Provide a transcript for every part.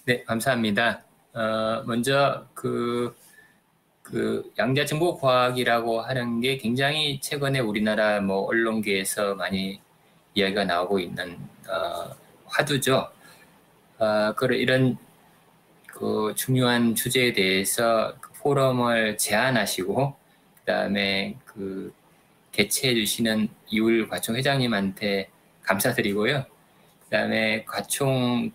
네, 감사합니다. 먼저 양자정보과학이라고 하는 게 굉장히 최근에 우리나라 언론계에서 많이 이야기가 나오고 있는 화두죠. 이런 중요한 주제에 대해서 포럼을 제안하시고 그다음에 개최해 주시는 이울과총 회장님한테 감사드리고요. 그다음에 과총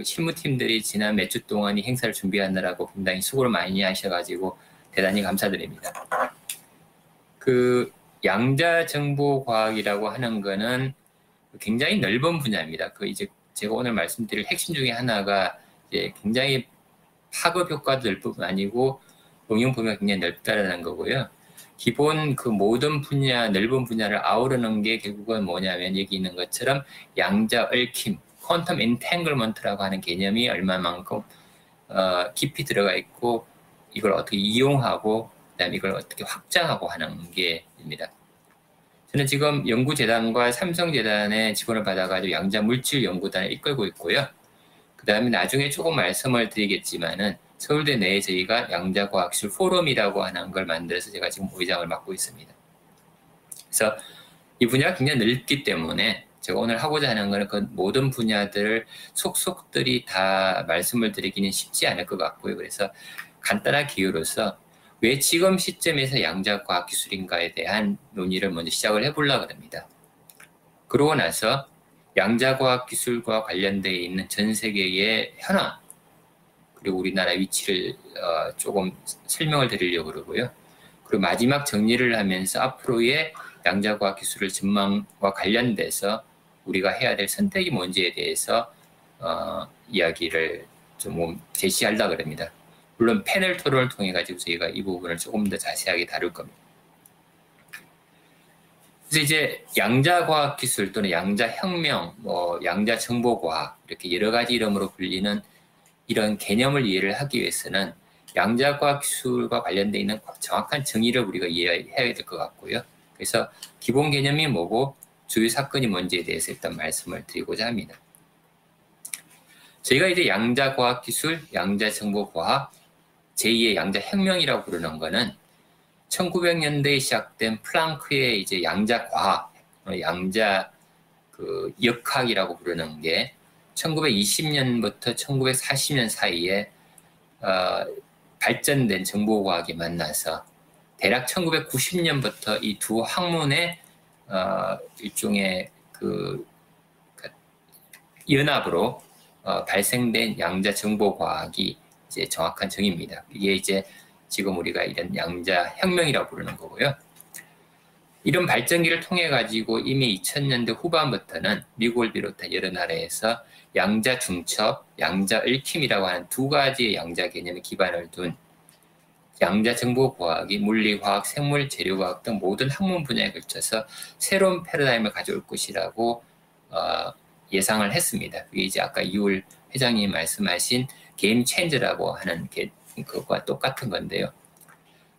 실무팀들이 지난 몇 주 동안 이 행사를 준비하느라고 굉장히 수고를 많이 하셔가지고 대단히 감사드립니다. 양자정보과학이라고 하는 거는 굉장히 넓은 분야입니다. 이제 제가 오늘 말씀드릴 핵심 중에 하나가 이제 굉장히 파급 효과도 넓을 뿐 아니고 응용 범위가 굉장히 넓다라는 거고요. 기본 모든 분야, 넓은 분야를 아우르는 게 결국은 뭐냐면 여기 있는 것처럼 양자 얽힘, 퀀텀 엔탱글먼트라고 하는 개념이 얼마만큼 깊이 들어가 있고 이걸 어떻게 이용하고 그다음에 이걸 어떻게 확장하고 하는 게입니다. 저는 지금 연구재단과 삼성재단의 지원을 받아가지고 양자물질연구단을 이끌고 있고요. 그 다음에 나중에 조금 말씀을 드리겠지만은 서울대 내에 저희가 양자과학술 포럼이라고 하는 걸 만들어서 제가 지금 부의장을 맡고 있습니다. 그래서 이 분야가 굉장히 넓기 때문에 제가 오늘 하고자 하는 거는 모든 분야들을 속속들이 다 말씀을 드리기는 쉽지 않을 것 같고요. 그래서 간단한 기호로서 왜 지금 시점에서 양자과학기술인가에 대한 논의를 먼저 시작을 해보려고 합니다. 그러고 나서 양자과학기술과 관련되어 있는 전 세계의 현황 그리고 우리나라 위치를 조금 설명을 드리려고 그러고요. 그리고 마지막 정리를 하면서 앞으로의 양자과학기술을 전망과 관련돼서 우리가 해야 될 선택이 뭔지에 대해서 이야기를 좀 제시하려고 합니다. 물론 패널 토론을 통해 가지고 저희가 이 부분을 조금 더 자세하게 다룰 겁니다. 그래서 이제 양자과학기술 또는 양자혁명, 양자정보과학 이렇게 여러 가지 이름으로 불리는 이런 개념을 이해를 하기 위해서는 양자과학기술과 관련되어 있는 정확한 정의를 우리가 이해해야 될 것 같고요. 그래서 기본 개념이 뭐고 주요 사건이 뭔지에 대해서 일단 말씀을 드리고자 합니다. 저희가 이제 양자과학기술, 양자정보과학, 제2의 양자혁명이라고 부르는 거는 1900년대에 시작된 플랑크의 이제 양자과학, 양자 역학이라고 부르는 게 1920년부터 1940년 사이에 발전된 정보과학이 만나서 대략 1990년부터 이 두 학문의 일종의 연합으로 발생된 양자정보과학이 이제 정확한 정의입니다. 이게 이제 지금 우리가 이런 양자혁명이라고 부르는 거고요. 이런 발전기를 통해 가지고 이미 2000년대 후반부터는 미국을 비롯한 여러 나라에서 양자중첩, 양자얽힘이라고 하는 두 가지의 양자 개념에 기반을 둔 양자정보과학이 물리화학, 생물, 재료과학 등 모든 학문 분야에 걸쳐서 새로운 패러다임을 가져올 것이라고 예상을 했습니다. 그게 이제 아까 이울 회장님이 말씀하신 게임 체인저라고 하는 그것과 똑같은 건데요.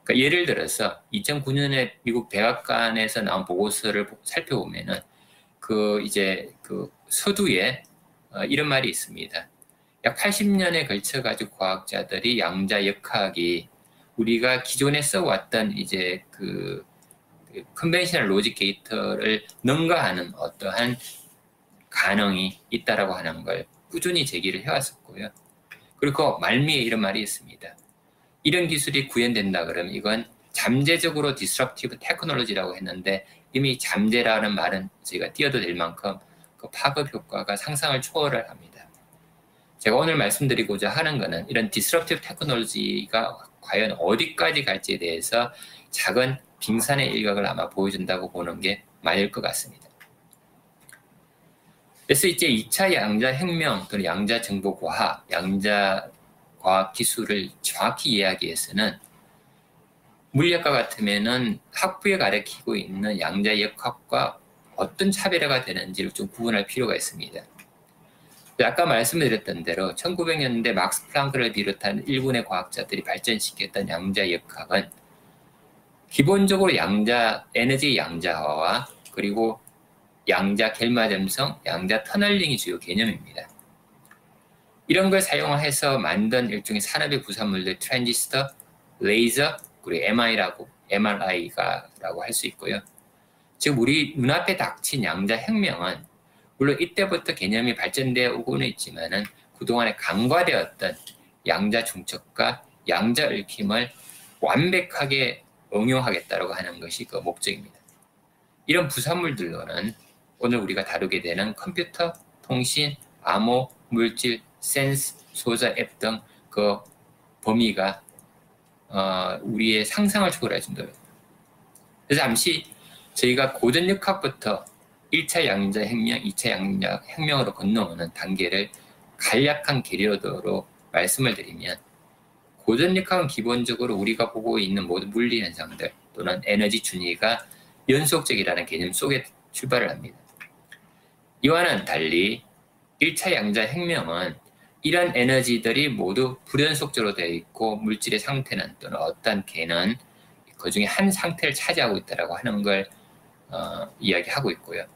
그러니까 예를 들어서 2009년에 미국 백악관에서 나온 보고서를 살펴보면은 서두에 이런 말이 있습니다. 약 80년에 걸쳐 가지고 과학자들이 양자 역학이 우리가 기존에 써왔던 이제 컨벤셔널 로직 게이트를 능가하는 어떠한 가능이 있다라고 하는 걸 꾸준히 제기를 해왔었고요. 그리고 말미에 이런 말이 있습니다. 이런 기술이 구현된다 그러면 이건 잠재적으로 디스럽티브 테크놀로지라고 했는데 이미 잠재라는 말은 저희가 띄어도 될 만큼 그 파급 효과가 상상을 초월을 합니다. 제가 오늘 말씀드리고자 하는 것은 이런 디스럽티브 테크놀로지가 과연 어디까지 갈지에 대해서 작은 빙산의 일각을 아마 보여준다고 보는 게 맞을 것 같습니다. 그래서 이제 2차 양자혁명 또는 양자정보과학, 양자과학 기술을 정확히 이해하기 위해서는 물리학과 같으면은 학부에 가르치고 있는 양자역학과 어떤 차별화가 되는지를 좀 구분할 필요가 있습니다. 아까 말씀드렸던 대로 1900년대 막스 플랑크를 비롯한 일본의 과학자들이 발전시켰던 양자역학은 기본적으로 에너지 양자화와 그리고 양자 겔마점성, 양자 터널링이 주요 개념입니다. 이런 걸 사용해서 만든 일종의 산업의 부산물들 트랜지스터, 레이저, 그리고 MRI라고 할 수 있고요. 지금 우리 눈앞에 닥친 양자 혁명은 물론 이때부터 개념이 발전되어 오고는 있지만은 그동안에 간과되었던 양자 중첩과 양자 얽힘을 완벽하게 응용하겠다고 하는 것이 그 목적입니다. 이런 부산물들로는 오늘 우리가 다루게 되는 컴퓨터, 통신, 암호, 물질, 센스, 소자, 앱 등 그 범위가 우리의 상상을 초월할 정도입니다. 그래서 잠시 저희가 고전역학부터 1차 양자혁명, 2차 양자혁명으로 건너오는 단계를 간략한 개요도로 말씀을 드리면 고전역학은 기본적으로 우리가 보고 있는 모든 물리 현상들 또는 에너지 준위가 연속적이라는 개념 속에 출발을 합니다. 이와는 달리 1차 양자혁명은 이런 에너지들이 모두 불연속적으로 되어 있고 물질의 상태는 또는 어떤 개는 그 중에 한 상태를 차지하고 있다고 하는 걸 이야기하고 있고요.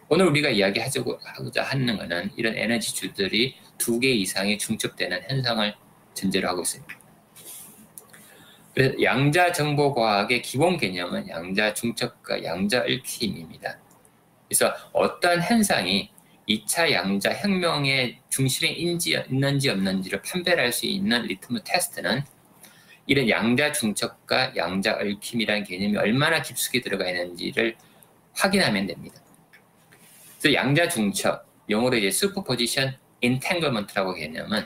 오늘 우리가 이야기하고자 하는 것은 이런 에너지주들이 2개 이상의 중첩되는 현상을 전제로 하고 있습니다. 그래서 양자정보과학의 기본 개념은 양자 중첩과 양자 얽힘입니다. 그래서 어떤 현상이 2차 양자혁명의 중심에 있는지 없는지를 판별할 수 있는 리트머스 테스트는 이런 양자 중첩과 양자 얽힘이라는 개념이 얼마나 깊숙이 들어가 있는지를 확인하면 됩니다. 그래서 양자 중첩, 영어로 이제 슈퍼포지션 인탱글먼트라고 개념은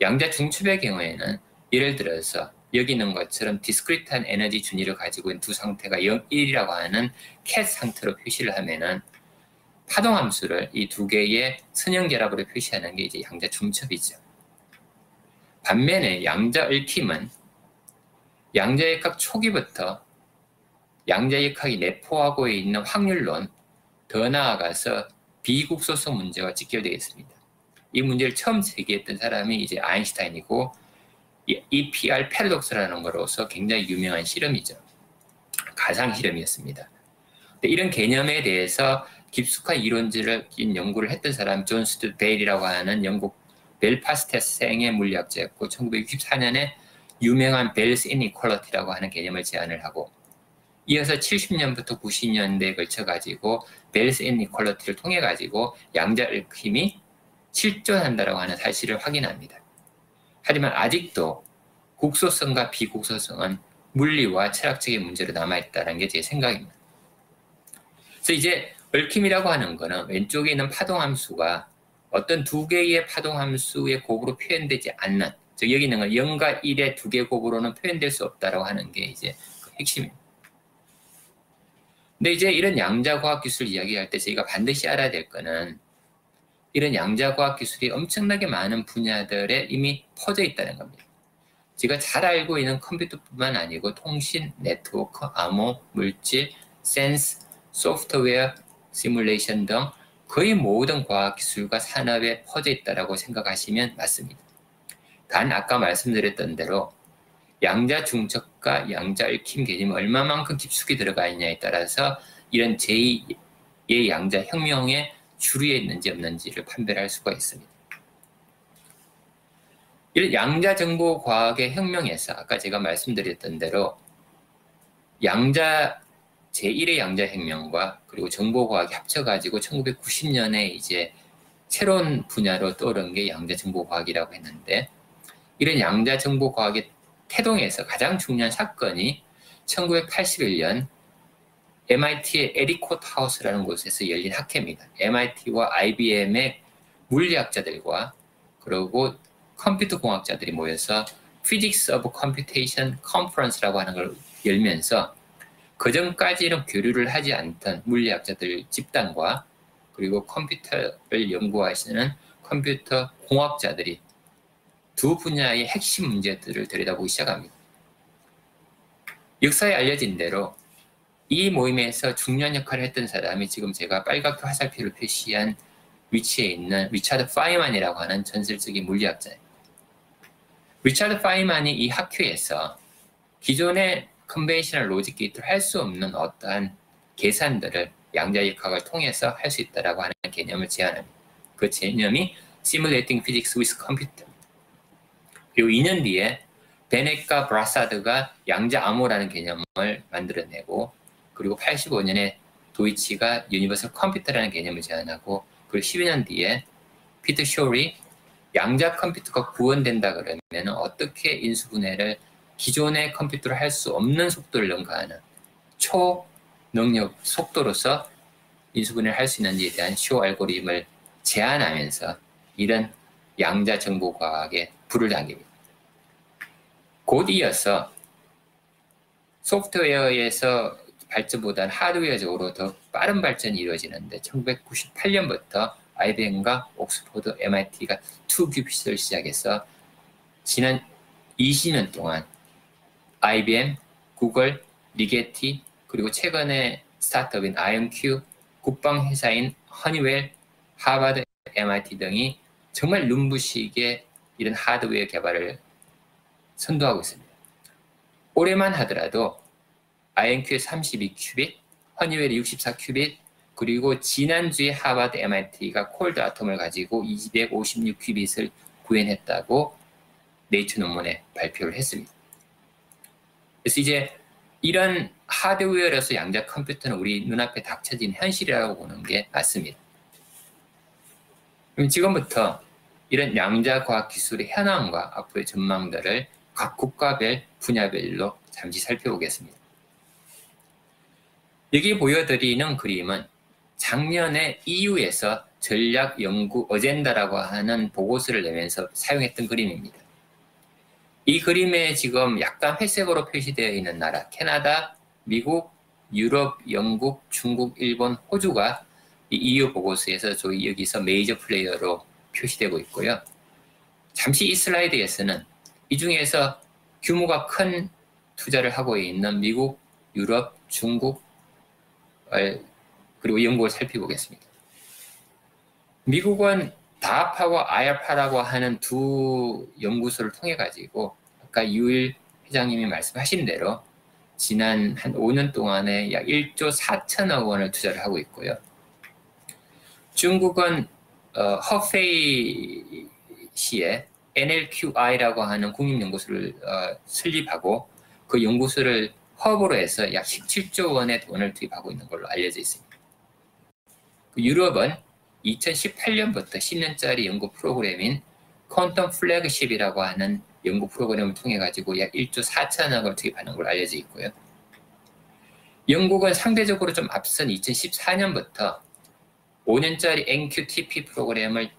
양자 중첩의 경우에는 예를 들어서 여기 있는 것처럼 디스크리트한 에너지 준위를 가지고 있는 두 상태가 0, 1이라고 하는 캣 상태로 표시를 하면은 파동함수를 이 두 개의 선형결합으로 표시하는 게 이제 양자 중첩이죠. 반면에 양자 얽힘은 양자역학 초기부터 양자역학이 내포하고 있는 확률론, 더 나아가서 비국소성 문제와 직결되어 있습니다. 이 문제를 처음 제기했던 사람이 이제 아인슈타인이고 EPR 패러독스라는 것으로서 굉장히 유명한 실험이죠. 가상 실험이었습니다. 이런 개념에 대해서 깊숙한 이론들을 연구를 했던 사람 존 스튜어트 베일이라고 하는 영국 벨파스트생의 물리학자였고 1964년에 유명한 벨스 이니퀄리티라고 하는 개념을 제안을 하고 이어서 70년부터 90년대에 걸쳐가지고 벨스 이니퀄리티를 통해가지고 양자 얽힘이 실존한다고 하는 사실을 확인합니다. 하지만 아직도 국소성과 비국소성은 물리와 철학적인 문제로 남아있다는 게 제 생각입니다. 그래서 이제 얽힘이라고 하는 거는 왼쪽에 있는 파동함수가 어떤 두 개의 파동함수의 곱으로 표현되지 않는, 즉 여기 있는 건 0과 1의 두 개의 곱으로는 표현될 수 없다고 하는 게 이제 그 핵심입니다. 근데 이제 이런 양자과학 기술 이야기할 때 저희가 반드시 알아야 될 거는 이런 양자과학 기술이 엄청나게 많은 분야들에 이미 퍼져 있다는 겁니다. 제가 잘 알고 있는 컴퓨터뿐만 아니고 통신, 네트워크, 암호, 물질, 센스, 소프트웨어, 시뮬레이션 등 거의 모든 과학기술과 산업에 퍼져 있다고 생각하시면 맞습니다. 단 아까 말씀드렸던 대로 양자 중첩과 양자 얽힘 개념이 얼마만큼 깊숙이 들어가 있냐에 따라서 이런 제2의 양자 혁명의 주류에 있는지 없는지를 판별할 수가 있습니다. 이런 양자 정보 과학의 혁명에서 아까 제가 말씀드렸던 대로 제1의 양자 혁명과 그리고 정보 과학이 합쳐가지고 1990년에 이제 새로운 분야로 떠오른 게 양자 정보 과학이라고 했는데 이런 양자 정보 과학의 태동에서 가장 중요한 사건이 1981년 MIT의 에리코트 하우스라는 곳에서 열린 학회입니다. MIT와 IBM의 물리학자들과 그리고 컴퓨터 공학자들이 모여서 Physics of Computation Conference라고 하는 걸 열면서 그전까지는 교류를 하지 않던 물리학자들 집단과 그리고 컴퓨터를 연구하시는 컴퓨터 공학자들이 두 분야의 핵심 문제들을 들여다보기 시작합니다. 역사에 알려진 대로 이 모임에서 중요한 역할을 했던 사람이 지금 제가 빨갛게 화살표를 표시한 위치에 있는 리차드 파이만이라고 하는 전설적인 물리학자예요. 리차드 파이만이 이 학회에서 기존의 컨벤셔널 로직 게이트를 할 수 없는 어떠한 계산들을 양자역학을 통해서 할 수 있다고 하는 개념을 제안합니다. 그 개념이 Simulating Physics with Computer. 그리고 2년 뒤에 베넷과 브라사드가 양자 암호라는 개념을 만들어내고, 그리고 85년에 도이치가 유니버설 컴퓨터라는 개념을 제안하고, 그리고 12년 뒤에 피터 쇼리 양자 컴퓨터가 구현된다 그러면 어떻게 인수분해를 기존의 컴퓨터로 할 수 없는 속도를 능가하는 초능력 속도로서 인수분해를 할 수 있는지에 대한 쇼 알고리즘을 제안하면서 이런 양자 정보과학에 불을 당깁니다. 곧 이어서 소프트웨어에서 발전보다는 하드웨어적으로 더 빠른 발전이 이루어지는데 1998년부터 IBM과 옥스퍼드, MIT가 2큐빗을 시작해서 지난 20년 동안 IBM, 구글, 리게티, 그리고 최근에 스타트업인 IonQ, 국방회사인 허니웰, 하버드, MIT 등이 정말 눈부시게 이런 하드웨어 개발을 선도하고 있습니다. 올해만 하더라도 IonQ의 32큐빗, 허니웰의 64큐빗, 그리고 지난주에 하버드, MIT가 콜드 아톰을 가지고 256큐빗을 구현했다고 네이처 논문에 발표를 했습니다. 그래서 이제 이런 하드웨어로서 양자 컴퓨터는 우리 눈앞에 닥쳐진 현실이라고 보는 게 맞습니다. 그럼 지금부터 이런 양자 과학 기술의 현황과 앞으로의 전망들을 각 국가별 분야별로 잠시 살펴보겠습니다. 여기 보여드리는 그림은 작년에 EU에서 전략 연구 어젠다라고 하는 보고서를 내면서 사용했던 그림입니다. 이 그림에 지금 약간 회색으로 표시되어 있는 나라, 캐나다, 미국, 유럽, 영국, 중국, 일본, 호주가 이 EU 보고서에서 저희 여기서 메이저 플레이어로 표시되고 있고요. 잠시 이 슬라이드에서는 이 중에서 규모가 큰 투자를 하고 있는 미국, 유럽, 중국, 그리고 영국을 살펴보겠습니다. 미국은 다파와 아야파라고 하는 두 연구소를 통해 가지고 아까 유일 회장님이 말씀하신 대로 지난 한 5년 동안에 약 1조 4천억 원을 투자를 하고 있고요. 중국은 허페이시에 NLQI라고 하는 국립연구소를 설립하고 그 연구소를 허브로 해서 약 17조 원의 돈을 투입하고 있는 걸로 알려져 있습니다. 유럽은 2018년부터 10년짜리 연구 프로그램인 퀀텀 플래그십이라고 하는 연구 프로그램을 통해 가지고 약 1조 4천억을 투입하는 걸로 알려져 있고요. 영국은 상대적으로 좀 앞선 2014년부터 5년짜리 NQTP 프로그램을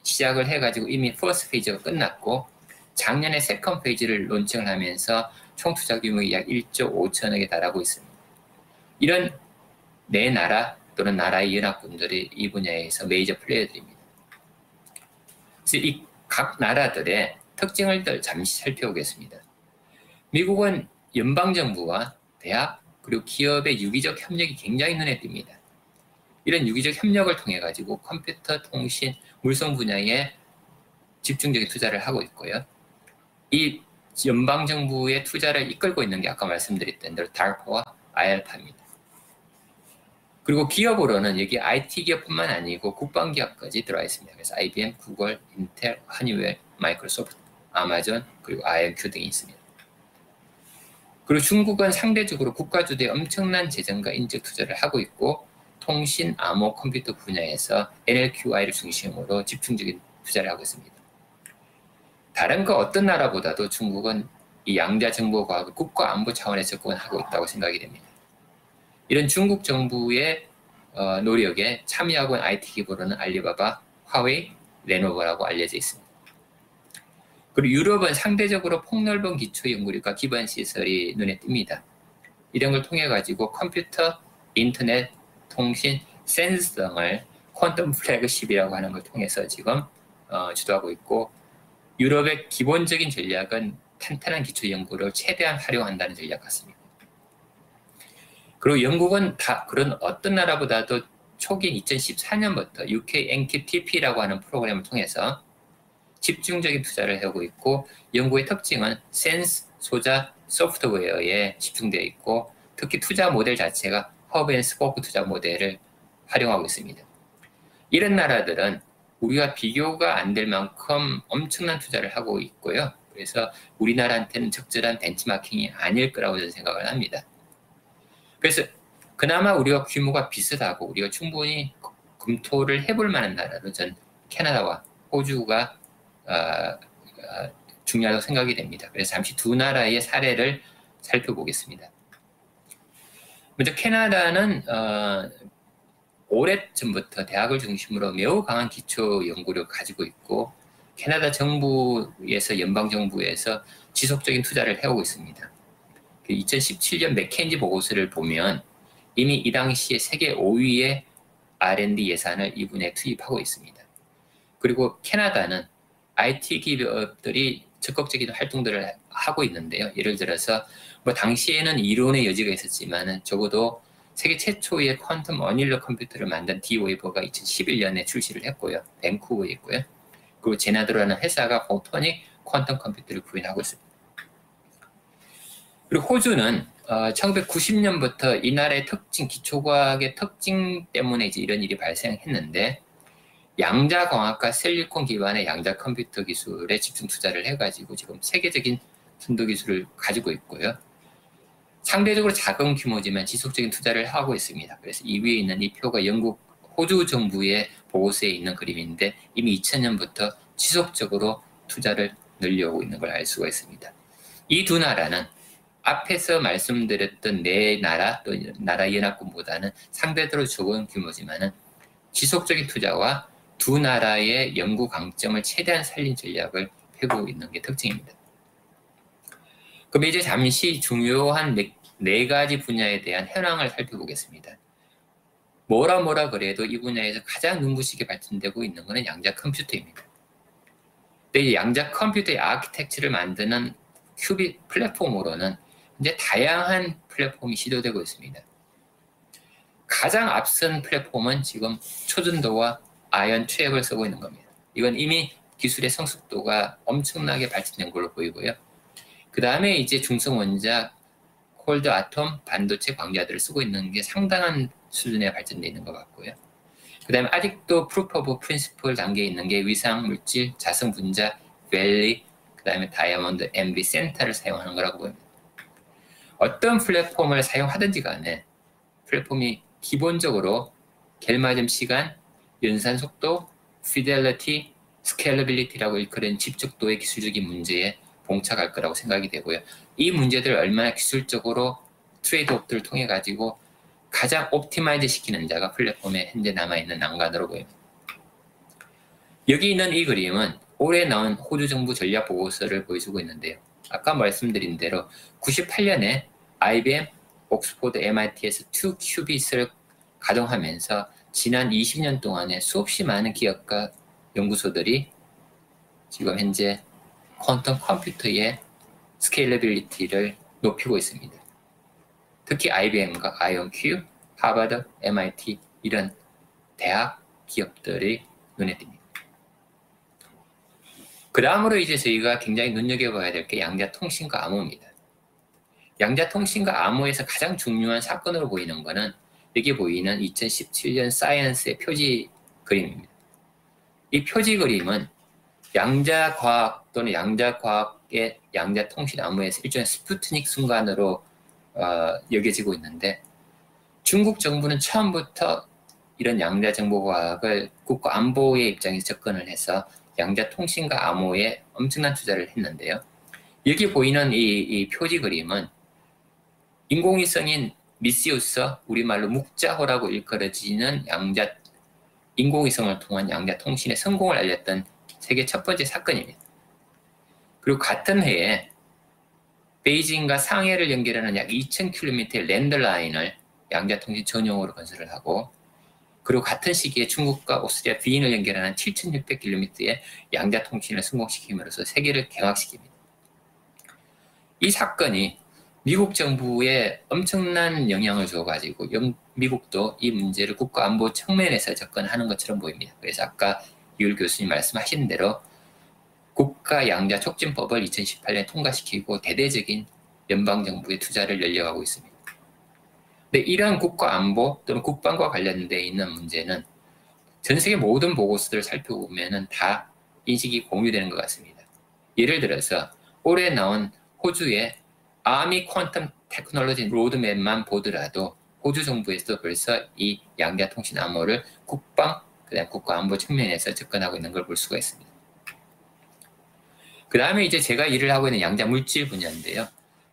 시작을 해가지고 이미 퍼스트 페이지가 끝났고 작년에 세컨드 페이지를 론칭을 하면서 총 투자 규모가 약 1조 5천억에 달하고 있습니다. 이런 네 나라 또는 나라의 연합군들이 이 분야에서 메이저 플레이어들입니다. 그래서 이 각 나라들의 특징을 잠시 살펴보겠습니다. 미국은 연방정부와 대학 그리고 기업의 유기적 협력이 굉장히 눈에 띕니다. 이런 유기적 협력을 통해 가지고 컴퓨터, 통신, 물성 분야에 집중적인 투자를 하고 있고요. 이 연방정부의 투자를 이끌고 있는 게 아까 말씀드렸던 대로 DARPA와 IARPA입니다. 그리고 기업으로는 여기 IT 기업뿐만 아니고 국방 기업까지 들어와 있습니다. 그래서 IBM, 구글, 인텔, 허니웰, 마이크로소프트, 아마존, 그리고 IonQ 등이 있습니다. 그리고 중국은 상대적으로 국가 주도의 엄청난 재정과 인적 투자를 하고 있고 통신, 암호, 컴퓨터 분야에서 NLQI를 중심으로 집중적인 투자를 하고 있습니다. 다른 그 어떤 나라보다도 중국은 이 양자 정보과학을 국가 안보 차원에서 접근하고 있다고 생각이 됩니다. 이런 중국 정부의 노력에 참여하고 있는 IT 기업으로는 알리바바, 화웨이, 레노버라고 알려져 있습니다. 그리고 유럽은 상대적으로 폭넓은 기초 연구력과 기반 시설이 눈에 띕니다. 이런 걸 통해 가지고 컴퓨터, 인터넷, 통신, 센스 등을 퀀텀 플래그십이라고 하는 걸 통해서 지금 주도하고 있고 유럽의 기본적인 전략은 탄탄한 기초 연구를 최대한 활용한다는 전략 같습니다. 그리고 영국은 다 그런 어떤 나라보다도 초기 2014년부터 UK NQTP라고 하는 프로그램을 통해서 집중적인 투자를 하고 있고 영국의 특징은 센스, 소자, 소프트웨어에 집중되어 있고 특히 투자 모델 자체가 허브 앤 스포크 투자 모델을 활용하고 있습니다. 이런 나라들은 우리가 비교가 안 될 만큼 엄청난 투자를 하고 있고요. 그래서 우리나라한테는 적절한 벤치마킹이 아닐 거라고 저는 생각을 합니다. 그래서 그나마 우리가 규모가 비슷하고 우리가 충분히 검토를 해볼 만한 나라로 전 캐나다와 호주가 중요하다고 생각이 됩니다. 그래서 잠시 두 나라의 사례를 살펴보겠습니다. 먼저 캐나다는 오래전부터 대학을 중심으로 매우 강한 기초 연구력을 가지고 있고 캐나다 정부에서 연방정부에서 지속적인 투자를 해오고 있습니다. 2017년 맥켄지 보고서를 보면 이미 이 당시에 세계 5위의 R&D 예산을 이 분야에 투입하고 있습니다. 그리고 캐나다는 IT 기업들이 적극적인 활동들을 하고 있는데요. 예를 들어서 뭐 당시에는 이론의 여지가 있었지만 적어도 세계 최초의 퀀텀 어닐러 컴퓨터를 만든 D-Waver가 2011년에 출시를 했고요. 밴쿠버에 있고요. 그리고 제나드라는 회사가 포토닉 퀀텀 컴퓨터를 구현하고 있습니다. 그리고 호주는 1990년부터 이 나라의 특징, 기초과학의 특징 때문에 이제 이런 일이 발생했는데 양자광학과 셀리콘 기반의 양자 컴퓨터 기술에 집중 투자를 해가지고 지금 세계적인 선도 기술을 가지고 있고요. 상대적으로 작은 규모지만 지속적인 투자를 하고 있습니다. 그래서 이 위에 있는 이 표가 영국 호주 정부의 보고서에 있는 그림인데 이미 2000년부터 지속적으로 투자를 늘려오고 있는 걸 알 수가 있습니다. 이 두 나라는 앞에서 말씀드렸던 네 나라 또 나라 연합군보다는 상대적으로 적은 규모지만은 지속적인 투자와 두 나라의 연구 강점을 최대한 살린 전략을 펴고 있는 게 특징입니다. 그럼 이제 잠시 중요한 네 가지 분야에 대한 현황을 살펴보겠습니다. 뭐라 그래도 이 분야에서 가장 눈부시게 발전되고 있는 것은 양자 컴퓨터입니다. 근데 이 양자 컴퓨터의 아키텍처를 만드는 큐빅 플랫폼으로는 이제 다양한 플랫폼이 시도되고 있습니다. 가장 앞선 플랫폼은 지금 초전도와 아연 트랩을 쓰고 있는 겁니다. 이건 이미 기술의 성숙도가 엄청나게 발전된 걸로 보이고요. 그 다음에 이제 중성 원자, 콜드 아톰, 반도체 광자들을 쓰고 있는 게 상당한 수준에 발전되어 있는 것 같고요. 그 다음에 아직도 프루프 오브 프린시플 단계에 있는 게 위상 물질, 자성 분자, 밸리, 그 다음에 다이아몬드, MB 센터를 사용하는 거라고 보입니다. 어떤 플랫폼을 사용하든지 간에 플랫폼이 기본적으로 겔마즘 시간, 연산 속도, fidelity, scalability라고 일컬은 집적도의 기술적인 문제에 봉착할 거라고 생각이 되고요. 이 문제들을 얼마나 기술적으로 트레이드오프를 통해 가지고 가장 옵티마이즈 시키는 자가 플랫폼에 현재 남아있는 난관으로 보입니다. 여기 있는 이 그림은 올해 나온 호주 정부 전략 보고서를 보여주고 있는데요. 아까 말씀드린 대로 98년에 IBM, 옥스포드, MIT에서 2큐빗을 가동하면서 지난 20년 동안에 수없이 많은 기업과 연구소들이 지금 현재 퀀텀 컴퓨터의 스케일러빌리티를 높이고 있습니다. 특히 IBM과 IonQ, 하버드, MIT 이런 대학 기업들이 눈에 띕니다. 그 다음으로 이제 저희가 굉장히 눈여겨봐야 될 게 양자통신과 암호입니다. 양자통신과 암호에서 가장 중요한 사건으로 보이는 것은 여기 보이는 2017년 사이언스의 표지 그림입니다. 이 표지 그림은 양자과학 또는 양자과학의 양자통신 암호에서 일종의 스푸트닉 순간으로 여겨지고 있는데 중국 정부는 처음부터 이런 양자정보과학을 국가안보의 입장에서 접근을 해서 양자통신과 암호에 엄청난 투자를 했는데요. 여기 보이는 이 표지 그림은 인공위성인 미시우스, 우리말로 묵자호라고 일컬어지는 인공위성을 통한 양자통신의 성공을 알렸던 세계 첫 번째 사건입니다. 그리고 같은 해에 베이징과 상해를 연결하는 약 2000km의 랜드라인을 양자통신 전용으로 건설을 하고 그리고 같은 시기에 중국과 오스트리아 비인을 연결하는 7600km의 양자통신을 성공시킴으로써 세계를 경악시킵니다. 이 사건이 미국 정부에 엄청난 영향을 줘가지고 미국도 이 문제를 국가안보 측면에서 접근하는 것처럼 보입니다. 그래서 아까 이율 교수님 말씀하신 대로 국가양자촉진법을 2018년에 통과시키고 대대적인 연방정부의 투자를 열려가고 있습니다. 근데 이러한 국가안보 또는 국방과 관련되어 있는 문제는 전 세계 모든 보고서들을 살펴보면은 다 인식이 공유되는 것 같습니다. 예를 들어서 올해 나온 호주의 아미 퀀텀 테크놀로지 로드맵만 보더라도 호주 정부에서도 벌써 이 양자 통신 암호를 국방, 그다음 국가안보 측면에서 접근하고 있는 걸 볼 수가 있습니다. 그 다음에 이제 제가 일을 하고 있는 양자 물질 분야인데요.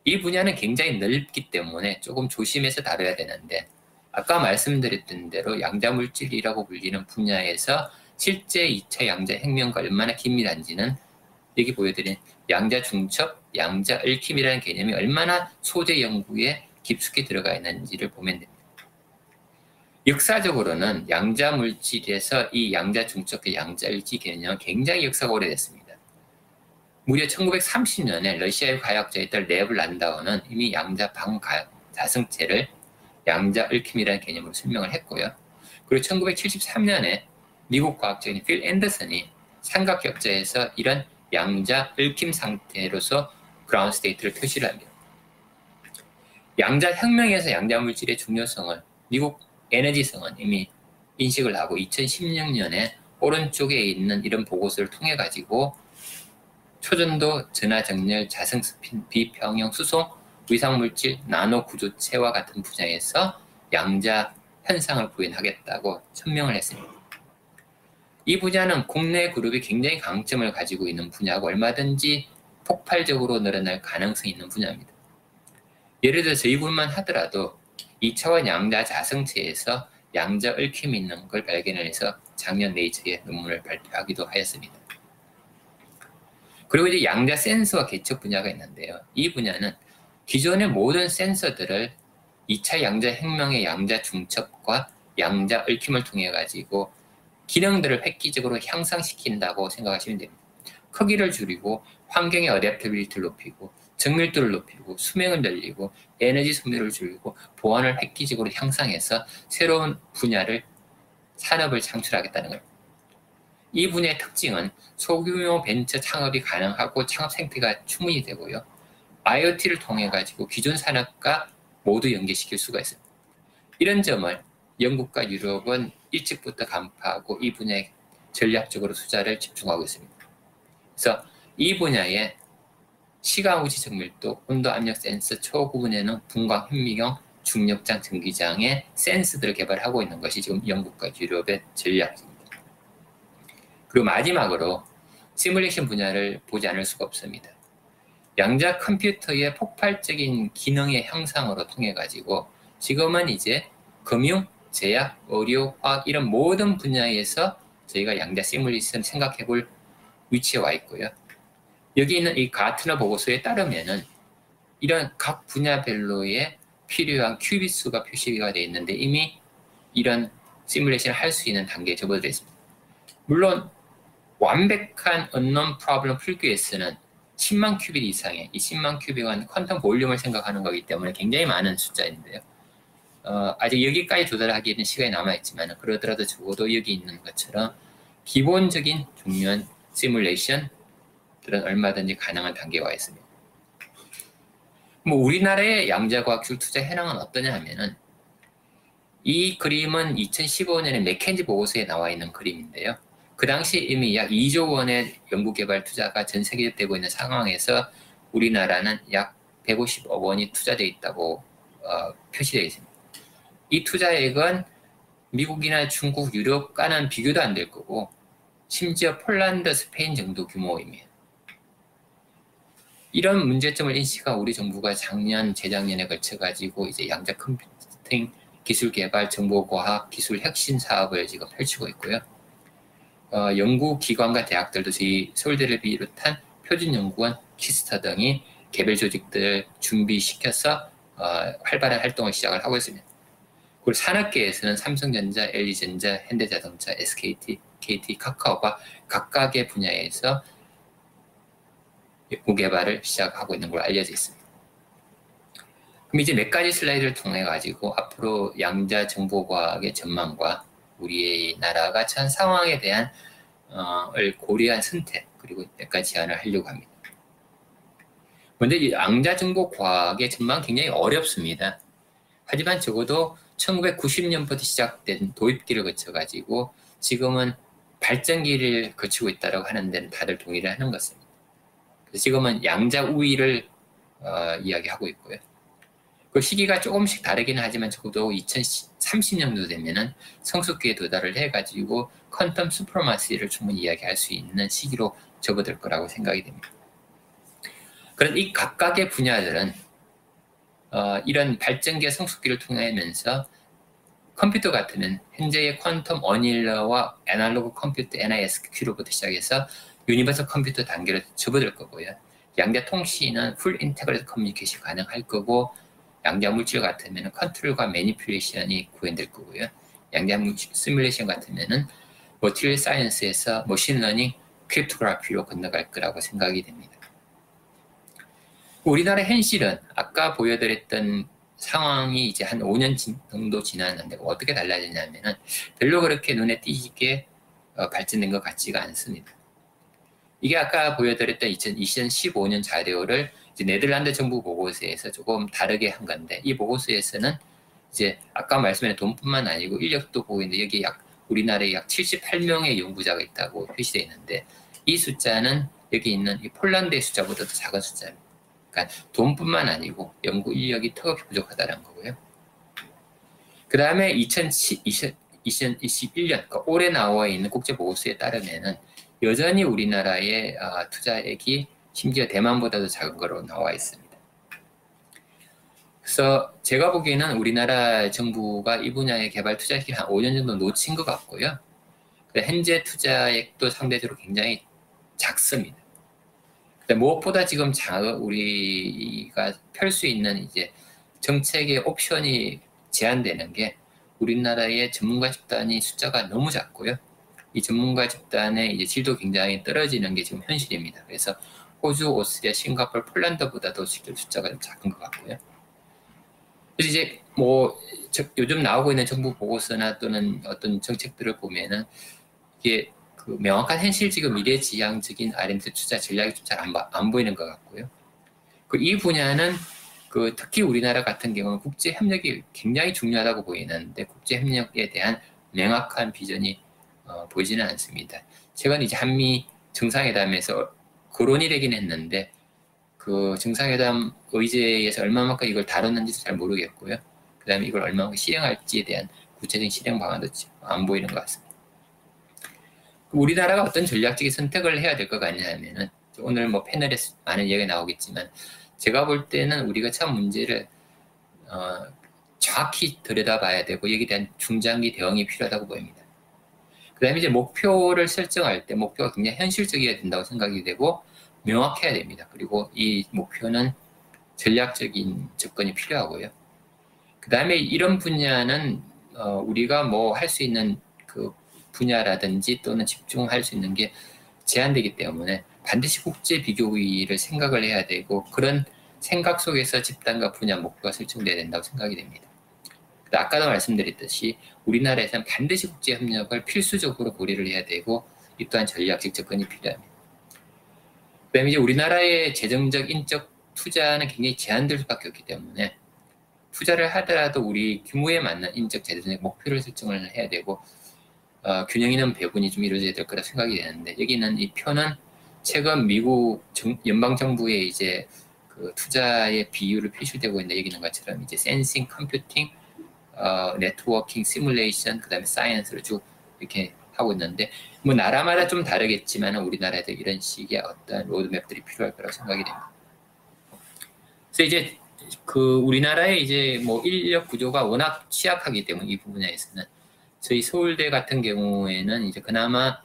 이 분야는 굉장히 넓기 때문에 조금 조심해서 다뤄야 되는데, 아까 말씀드렸던 대로 양자 물질이라고 불리는 분야에서 실제 2차 양자 혁명과 얼마나 긴밀한지는 여기 보여드린 양자 중첩, 양자 얽힘이라는 개념이 얼마나 소재 연구에 깊숙이 들어가 있는지를 보면 됩니다. 역사적으로는 양자 물질에서 이 양자 중첩과 양자 얽힘 개념은 굉장히 역사가 오래됐습니다. 무려 1930년에 러시아의 과학자였던 레브 란다우는 이미 양자 방자성체를 양자 얽힘이라는 개념으로 설명을 했고요. 그리고 1973년에 미국 과학자인 필 앤더슨이 삼각격자에서 이런 양자 얽힘 상태로서 그라운드 스테이트를 표시를 합니다. 양자 혁명에서 양자 물질의 중요성을 미국 에너지성은 이미 인식을 하고 2016년에 오른쪽에 있는 이런 보고서를 통해 가지고 초전도, 전하정렬, 자성스핀, 비평형 수송, 위상물질, 나노 구조체와 같은 분야에서 양자 현상을 구현하겠다고 천명을 했습니다. 이 분야는 국내 그룹이 굉장히 강점을 가지고 있는 분야고 얼마든지 폭발적으로 늘어날 가능성이 있는 분야입니다. 예를 들어 저희 그룹만 하더라도 2차원 양자 자성체에서 양자 얽힘이 있는 걸 발견해서 작년 네이처에 논문을 발표하기도 하였습니다. 그리고 이제 양자 센서와 개척 분야가 있는데요. 이 분야는 기존의 모든 센서들을 2차 양자 혁명의 양자 중첩과 양자 얽힘을 통해 가지고 기능들을 획기적으로 향상시킨다고 생각하시면 됩니다. 크기를 줄이고 환경의 어댑터빌리티를 높이고 정밀도를 높이고 수명을 늘리고 에너지 소비를 줄이고 보안을 획기적으로 향상해서 새로운 분야를 산업을 창출하겠다는 겁니다. 이 분야의 특징은 소규모 벤처 창업이 가능하고 창업 생태가 충분히 되고요. IoT를 통해 가지고 기존 산업과 모두 연계시킬 수가 있습니다. 이런 점을 영국과 유럽은 일찍부터 간파하고 이 분야에 전략적으로 투자를 집중하고 있습니다. 그래서 이 분야에 시가우지 정밀도, 온도 압력 센서, 초구분해능, 분광 현미경, 중력장, 전기장의 센서들을 개발하고 있는 것이 지금 영국과 유럽의 전략입니다. 그리고 마지막으로 시뮬레이션 분야를 보지 않을 수가 없습니다. 양자 컴퓨터의 폭발적인 기능의 향상으로 통해 가지고 지금은 이제 금융, 제약, 의료, 화학 이런 모든 분야에서 저희가 양자 시뮬레이션 생각해 볼 위치에 와 있고요. 여기 있는 이 가트너 보고서에 따르면은 이런 각 분야별로의 필요한 큐빗 수가 표시가 되어 있는데 이미 이런 시뮬레이션을 할 수 있는 단계에 접어들어 있습니다. 물론 완벽한 unknown problem 풀기 위해서는 10만 큐빗 이상의 이 10만 큐빗은 퀀텀 볼륨을 생각하는 거기 때문에 굉장히 많은 숫자인데요. 아직 여기까지 도달하기에는 시간이 남아있지만 그러더라도 적어도 여기 있는 것처럼 기본적인 중요한 시뮬레이션들은 얼마든지 가능한 단계에 와 있습니다. 우리나라의 양자과학기술 투자 현황은 어떠냐 하면은 이 그림은 2015년에 맥켄지 보고서에 나와 있는 그림인데요. 그 당시 이미 약 2조 원의 연구개발 투자가 전 세계에 되고 있는 상황에서 우리나라는 약 150억 원이 투자되어 있다고 표시되어 있습니다. 이 투자액은 미국이나 중국, 유럽과는 비교도 안 될 거고 심지어 폴란드, 스페인 정도 규모입니다. 이런 문제점을 인식한 우리 정부가 작년, 재작년에 걸쳐가지고 이제 양자 컴퓨팅 기술 개발, 정보과학, 기술 혁신 사업을 지금 펼치고 있고요. 연구기관과 대학들도 저희 서울대를 비롯한 표준연구원, 키스터 등이 개별 조직들을 준비시켜서 활발한 활동을 시작을 하고 있습니다. 그리고 산업계에서는 삼성전자, LG전자, 현대자동차, SKT, KT, 카카오가 각각의 분야에서 연구 개발을 시작하고 있는 걸로 알려져 있습니다. 그럼 이제 몇 가지 슬라이드를 통해 가지고 앞으로 양자 정보과학의 전망과 우리 나라가 처한 상황에 대한 을 고려한 선택 그리고 몇 가지 제안을 하려고 합니다. 먼저 이 양자 정보과학의 전망은 굉장히 어렵습니다. 하지만 적어도 1990년부터 시작된 도입기를 거쳐 가지고 지금은 발전기를 거치고 있다고 하는 데는 다들 동의를 하는 것입니다. 그래서 지금은 양자 우위를 이야기하고 있고요. 그 시기가 조금씩 다르기는 하지만 적어도 2030년도 되면은 성숙기에 도달을 해가지고 퀀텀 슈퍼마시를 충분히 이야기할 수 있는 시기로 접어들 거라고 생각이 됩니다. 그런 이 각각의 분야들은 이런 발전기의 성숙기를 통하면서 컴퓨터 같으면 현재의 퀀텀 어닐러와 애널로그 컴퓨터 NISQ로부터 시작해서 유니버설 컴퓨터 단계로 접어들 거고요. 양자 통신은 풀 인테그레이트 커뮤니케이션 가능할 거고, 양자 물질 같으면 컨트롤과 매니플레이션이 구현될 거고요. 양자 물질 시뮬레이션 같으면은 머티리얼 사이언스에서 머신러닝, 크립토그래피로 건너갈 거라고 생각이 됩니다. 우리나라 현실은 아까 보여드렸던 상황이 이제 한 5년 정도 지났는데 어떻게 달라졌냐면은 별로 그렇게 눈에 띄게 발전된 것 같지가 않습니다. 이게 아까 보여드렸던 2015년 자료를 이제 네덜란드 정부 보고서에서 조금 다르게 한 건데, 이 보고서에서는 이제 아까 말씀드린 돈뿐만 아니고 인력도 보고 있는데 여기 우리나라에 약 78명의 연구자가 있다고 표시되어 있는데, 이 숫자는 여기 있는 이 폴란드의 숫자보다 더 작은 숫자입니다. 그러니까 돈뿐만 아니고 연구 인력이 턱없이 부족하다는 거고요. 그 다음에 2021년, 그러니까 올해 나와 있는 국제보고서에 따르면은 여전히 우리나라의 투자액이 심지어 대만보다도 작은 거로 나와 있습니다. 그래서 제가 보기에는 우리나라 정부가 이 분야의 개발 투자액이 한 5년 정도 놓친 것 같고요. 현재 투자액도 상대적으로 굉장히 작습니다. 무엇보다 지금 우리가 펼 수 있는 이제 정책의 옵션이 제한되는 게 우리나라의 전문가 집단이 숫자가 너무 작고요. 이 전문가 집단의 이제 질도 굉장히 떨어지는 게 지금 현실입니다. 그래서 호주, 오스트리아, 싱가포르, 폴란드보다도 실제 숫자가 좀 작은 것 같고요. 그래서 이제 요즘 나오고 있는 정부 보고서나 또는 어떤 정책들을 보면은 이게 그 명확한 현실적인 미래지향적인 R&D 투자 전략이 좀 잘 안 보이는 것 같고요. 이 분야는 특히 우리나라 같은 경우는 국제 협력이 굉장히 중요하다고 보이는데 국제 협력에 대한 명확한 비전이 보이지는 않습니다. 최근 이제 한미 정상회담에서 거론이 되긴 했는데 그 정상회담 의제에서 얼마만큼 이걸 다뤘는지도 잘 모르겠고요. 그다음에 이걸 얼마만큼 실행할지에 대한 구체적인 실행 방안도 안 보이는 것 같습니다. 우리나라가 어떤 전략적인 선택을 해야 될 것 같냐면은 오늘 패널에서 많은 얘기가 나오겠지만 제가 볼 때는 우리가 참 문제를 정확히 들여다봐야 되고 여기에 대한 중장기 대응이 필요하다고 보입니다. 그 다음에 이제 목표를 설정할 때 목표가 굉장히 현실적이어야 된다고 생각이 되고 명확해야 됩니다. 그리고 이 목표는 전략적인 접근이 필요하고요. 그 다음에 이런 분야는 우리가 할 수 있는 그 분야라든지 또는 집중할 수 있는 게 제한되기 때문에 반드시 국제 비교위를 생각을 해야 되고 그런 생각 속에서 집단과 분야 목표가 설정돼야 된다고 생각이 됩니다. 아까도 말씀드렸듯이 우리나라에서는 반드시 국제 협력을 필수적으로 고려를 해야 되고 이 또한 전략적 접근이 필요합니다. 그다음에 이제 우리나라의 재정적 인적 투자는 굉장히 제한될 수밖에 없기 때문에 투자를 하더라도 우리 규모에 맞는 인적 재정적 목표를 설정을 해야 되고 균형 있는 배분이 좀 이루어져야 될 거라 생각이 되는데 여기는 이 표는 최근 미국 연방 정부의 이제 그 투자의 비율을 표시되고 있는데 여기 있는 것처럼 이제 센싱, 컴퓨팅, 네트워킹, 시뮬레이션, 그다음에 사이언스를 쭉 이렇게 하고 있는데 나라마다 좀 다르겠지만 우리나라에도 이런 식의 어떤 로드맵들이 필요할 거라고 생각이 됩니다. 그래서 이제 우리나라의 이제 인력 구조가 워낙 취약하기 때문에 이 분야에서는 저희 서울대 같은 경우에는 이제 그나마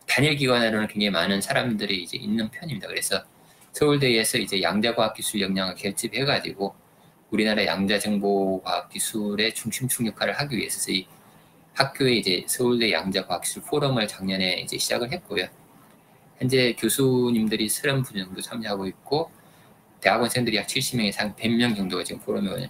단일 기관으로는 굉장히 많은 사람들이 이제 있는 편입니다. 그래서 서울대에서 이제 양자과학기술 역량을 결집해가지고 우리나라 양자정보과학기술의 중심축 역할을 하기 위해서 저희 학교에 이제 서울대 양자과학기술 포럼을 작년에 이제 시작을 했고요. 현재 교수님들이 30분 정도 참여하고 있고 대학원생들이 약 70명에서 한 100명 정도가 지금 포럼에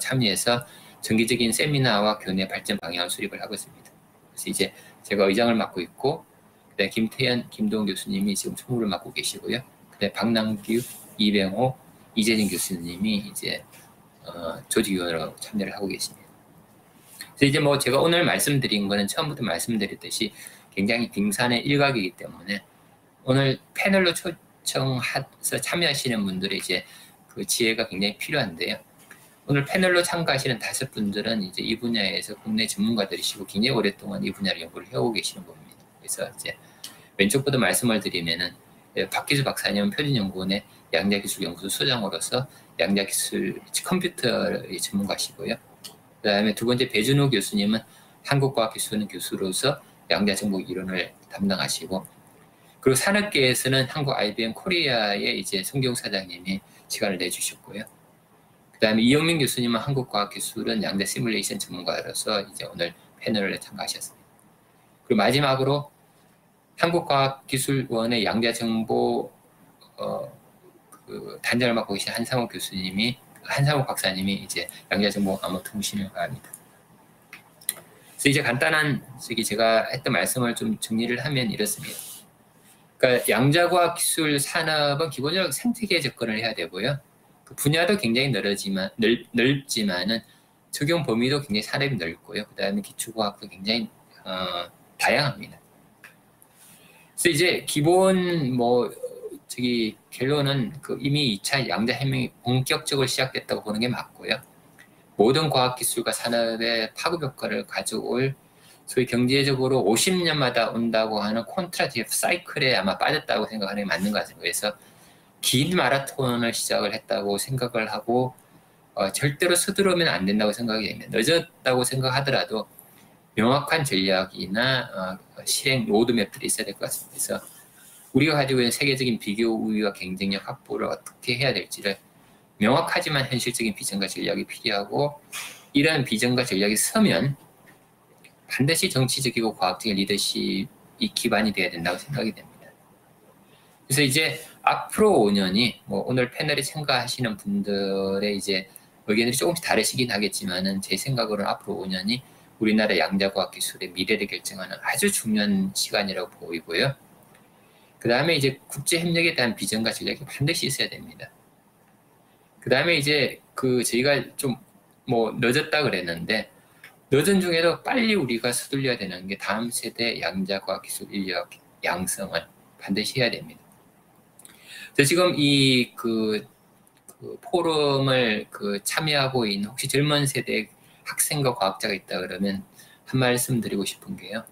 참여해서 정기적인 세미나와 교내 발전 방향을 수립을 하고 있습니다. 그래서 이제 제가 의장을 맡고 있고, 그다음에 김태현, 김동훈 교수님이 지금 총무를 맡고 계시고요. 그다음에 박남규, 이병호, 이재진 교수님이 이제 조직위원으로 참여를 하고 계십니다. 그래서 이제 뭐 제가 오늘 말씀드린 거는 처음부터 말씀드렸듯이 굉장히 빙산의 일각이기 때문에 오늘 패널로 초청해서 참여하시는 분들의 이제 그 지혜가 굉장히 필요한데요. 오늘 패널로 참가하시는 5분들은 이제 이 분야에서 국내 전문가들이시고 굉장히 오랫동안 이 분야를 연구를 해오고 계시는 분입니다. 그래서 이제 왼쪽부터 말씀을 드리면은 박기수 박사님은 표준연구원의 양자기술연구소 소장으로서 양자기술 컴퓨터의 전문가시고요. 그 다음에 두 번째 배준호 교수님은 한국과학기술원 교수로서 양자정보 이론을 담당하시고, 그리고 산업계에서는 한국 IBM 코리아의 이제 성경 사장님이 시간을 내주셨고요. 그 다음에 이영민 교수님은 한국과학기술원 양자 시뮬레이션 전문가로서 이제 오늘 패널에 참가하셨습니다. 그리고 마지막으로 한국과학기술원의 양자정보 그 단장을 맡고 계신 한상욱 박사님이 이제 양자정보 암호통신을 합니다. 그래서 이제 간단한 제가 했던 말씀을 좀 정리를 하면 이렇습니다. 그러니까 양자과학 기술 산업은 기본적으로 생태계에 접근을 해야 되고요. 그 분야도 굉장히 넓지만은 적용 범위도 굉장히 산업이 넓고요. 그 다음에 기초과학도 굉장히 다양합니다. 그래서 이제 기본 결론은 이미 2차 양자혁명이 본격적으로 시작됐다고 보는 게 맞고요. 모든 과학기술과 산업의 파급 효과를 가져올 소위 경제적으로 50년마다 온다고 하는 콘트라티브 사이클에 아마 빠졌다고 생각하는 게 맞는 것 같습니다. 그래서 긴 마라톤을 시작을 했다고 생각을 하고 절대로 서두르면 안 된다고 생각이 됩니다. 늦었다고 생각하더라도 명확한 전략이나 실행 로드맵들이 있어야 될 것 같습니다. 그래서 우리가 가지고 있는 세계적인 비교 우위와 경쟁력 확보를 어떻게 해야 될지를 명확하지만 현실적인 비전과 전략이 필요하고, 이러한 비전과 전략이 서면 반드시 정치적이고 과학적인 리더십이 기반이 돼야 된다고 생각이 됩니다. 그래서 이제 앞으로 5년이 오늘 패널에 참가하시는 분들의 이제 의견이 조금씩 다르시긴 하겠지만은 제 생각으로는 앞으로 5년이 우리나라 양자과학 기술의 미래를 결정하는 아주 중요한 시간이라고 보이고요. 그 다음에 이제 국제 협력에 대한 비전과 전략이 반드시 있어야 됩니다. 그 다음에 이제 저희가 좀 늦었다 그랬는데, 늦은 중에도 빨리 우리가 서둘려야 되는 게 다음 세대 양자과학 기술 인력 양성을 반드시 해야 됩니다. 그래서 지금 이 포럼을 참여하고 있는 혹시 젊은 세대 학생과 과학자가 있다 그러면 한 말씀 드리고 싶은 게요.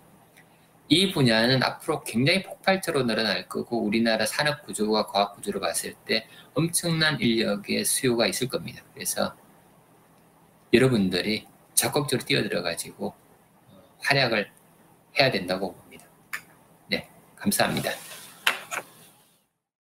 이 분야는 앞으로 굉장히 폭발적으로 늘어날 거고, 우리나라 산업 구조와 과학 구조를 봤을 때 엄청난 인력의 수요가 있을 겁니다. 그래서 여러분들이 적극적으로 뛰어들어가지고 활약을 해야 된다고 봅니다. 네, 감사합니다.